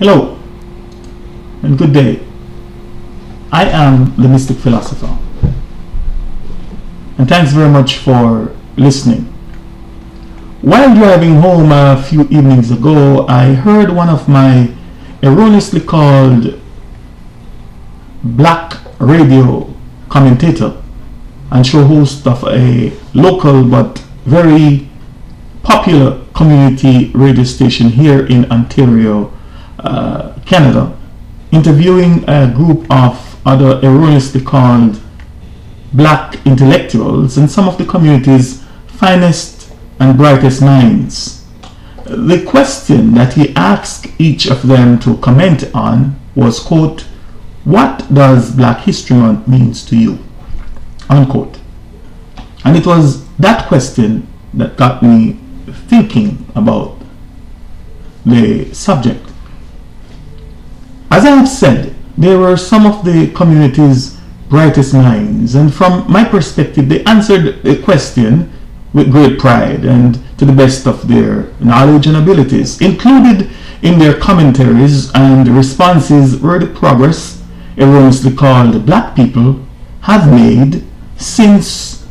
Hello and good day. I am the Mystic Philosopher, and thanks very much for listening. While driving home a few evenings ago, I heard one of my erroneously called black radio commentator and show host of a local but very popular community radio station here in Ontario, Canada, interviewing a group of other erroneously called black intellectuals and some of the community's finest and brightest minds. The question that he asked each of them to comment on was, quote, "What does Black History Month means to you?" unquote. And it was that question that got me thinking about the subject. As I have said, they were some of the community's brightest minds, and from my perspective, they answered the question with great pride and to the best of their knowledge and abilities. Included in their commentaries and responses were the progress erroneously called black people have made since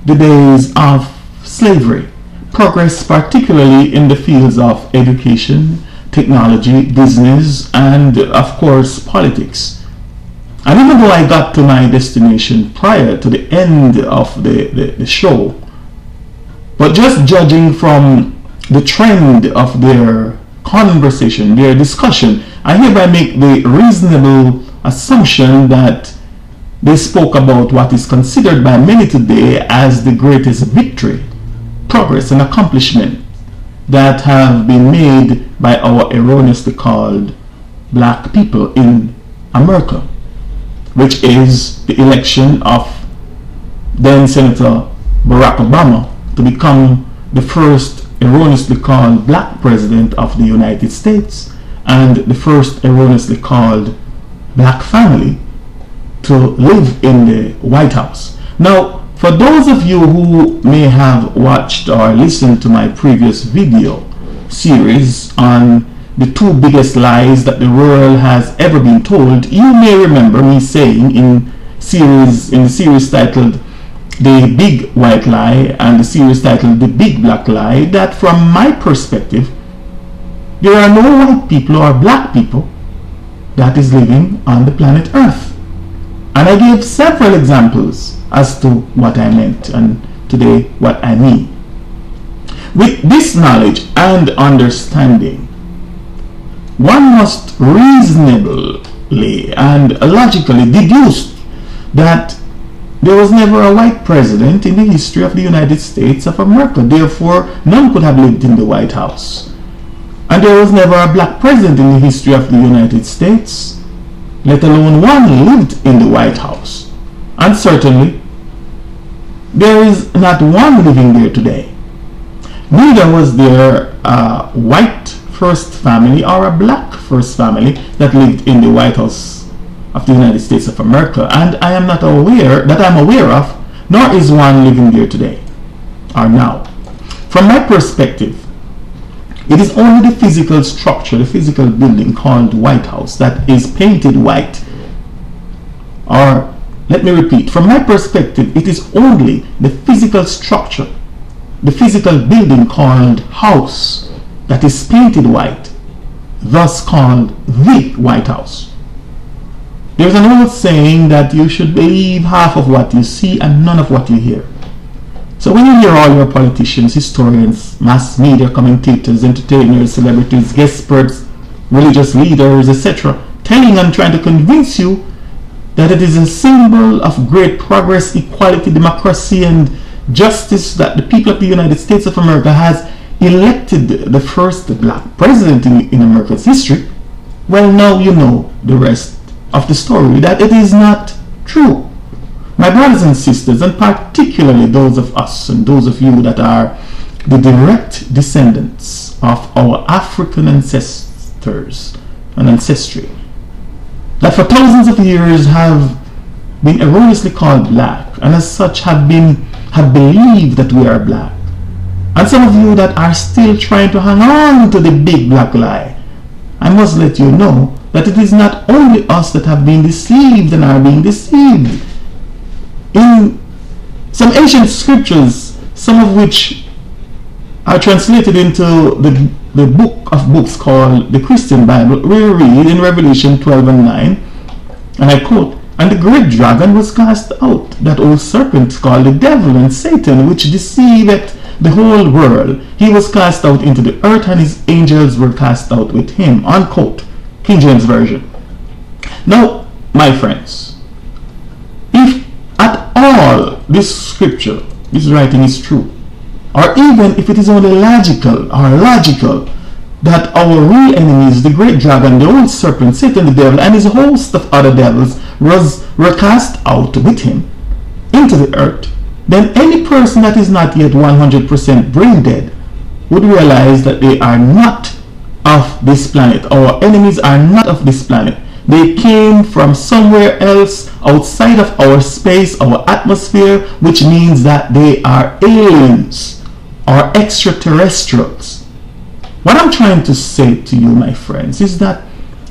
the days of slavery. Progress particularly in the fields of education, technology, business, and of course politics. And even though I got to my destination prior to the end of the show, but just judging from the trend of their conversation, their discussion, I hereby make the reasonable assumption that they spoke about what is considered by many today as the greatest victory, progress, and accomplishment that have been made by our erroneously called black people in America, which is the election of then Senator Barack Obama to become the first erroneously called black president of the United States and the first erroneously called black family to live in the White House. Now, for those of you who may have watched or listened to my previous video series on the two biggest lies that the world has ever been told, you may remember me saying in the series titled The Big White Lie and the series titled The Big Black Lie that from my perspective, there are no white people or black people that is living on the planet Earth. And I gave several examples as to what I meant, and today what I mean. With this knowledge and understanding, one must reasonably and logically deduce that there was never a white president in the history of the United States of America. Therefore, none could have lived in the White House. And there was never a black president in the history of the United States, let alone one lived in the White House. And certainly, there is not one living there today. Neither was there a white first family or a black first family that lived in the White House of the United States of America. And I am not aware that I'm aware of, nor is one living there today or now. From my perspective, it is only the physical structure, the physical building called White House that is painted white. Or, let me repeat, from my perspective, it is only the physical structure, the physical building called house that is painted white, thus called the White House. There's an old saying that you should believe half of what you see and none of what you hear. So when you hear all your politicians, historians, mass media commentators, entertainers, celebrities, guest experts, religious leaders, etc., telling and trying to convince you that it is a symbol of great progress, equality, democracy, and justice that the people of the United States of America has elected the first black president in America's history, well, now you know the rest of the story, that it is not true. My brothers and sisters, and particularly those of us and those of you that are the direct descendants of our African ancestors and ancestry, that for thousands of years have been erroneously called black, and as such have believed that we are black. And some of you that are still trying to hang on to the big black lie, I must let you know that it is not only us that have been deceived and are being deceived. In some ancient scriptures, some of which are translated into the book of books called the Christian Bible, we read in Revelation 12 and 9, and I quote, "And the great dragon was cast out, that old serpent called the devil and Satan, which deceiveth the whole world. He was cast out into the earth, and his angels were cast out with him." Unquote. King James Version. Now, my friends, if at all this scripture, this writing is true, or even if it is only logical that our real enemies, the great dragon, the old serpent, Satan the devil, and his host of other devils were cast out with him into the earth, then any person that is not yet 100% brain dead would realize that they are not of this planet. Our enemies are not of this planet. They came from somewhere else outside of our space, our atmosphere, which means that they are aliens or extraterrestrials. What I'm trying to say to you, my friends, is that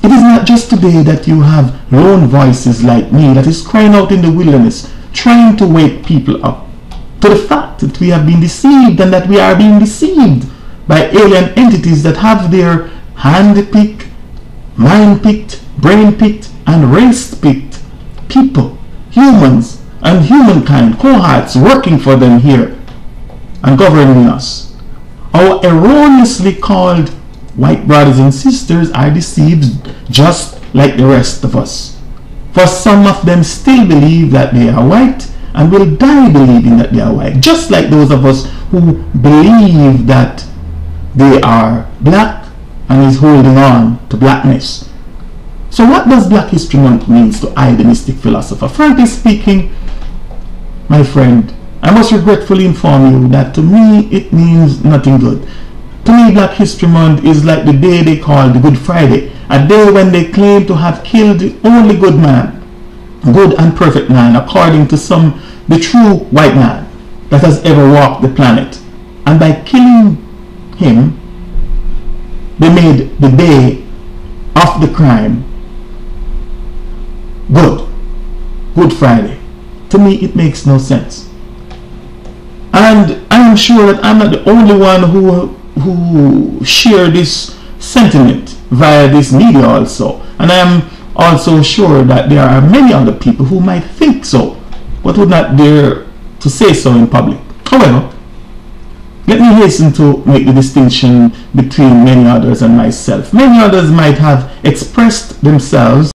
it is not just today that you have lone voices like me that is crying out in the wilderness, trying to wake people up to the fact that we have been deceived and that we are being deceived by alien entities that have their hand-picked, mind-picked, brain-picked, and race-picked people, humans, and humankind, cohorts working for them here and governing us. Our erroneously called white brothers and sisters are deceived just like the rest of us. For some of them still believe that they are white and will die believing that they are white, just like those of us who believe that they are black and is holding on to blackness. So what does Black History Month means to I, the mystic philosopher? Frankly speaking, my friend, I must regretfully inform you that to me it means nothing good. To me, Black History Month is like the day they call the Good Friday, a day when they claim to have killed the only good man, good and perfect man, according to some, the true white man that has ever walked the planet. And by killing him, they made the day of the crime Good Friday. To me, it makes no sense. And I am sure that I'm not the only one who share this sentiment via this media also. And I am also sure that there are many other people who might think so, but would not dare to say so in public. However, let me hasten to make the distinction between many others and myself. Many others might have expressed themselves